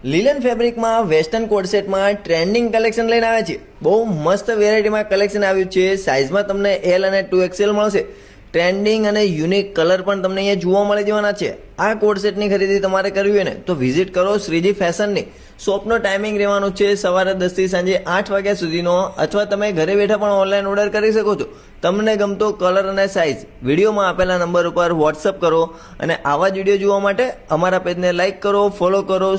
લીલન ફેબ્રિકમાં western કોટ સેટમાં trending collection લઈને આવ્યા છે. બહુ મસ્ત વેરાયટીમાં કલેક્શન આવ્યું છે. સાઇઝમાં તમને એલ અને 2XL મળશે. ટ્રેન્ડિંગ અને યુનિક કલર પણ તમને અહીંયા જોવા મળી જવાના છે. આ કોટ સેટની ખરીદી તમારે કરવી હોય ને તો વિઝિટ કરો શ્રીજી ફેશનની. શોપનો ટાઈમિંગ રહેવાનો છે સવારે 10 થી સાંજે 8 વાગ્યા સુધીનો, અથવા તમે ઘરે બેઠા પણ ઓનલાઈન ઓર્ડર કરી શકો છો. તમને ગમતો કલર અને સાઇઝ વિડીયોમાં આપેલા નંબર ઉપર વોટ્સઅપ કરો અને આવા જ વિડીયો જોવા માટે અમારા પેજને લાઇક કરો, ફોલો કરો.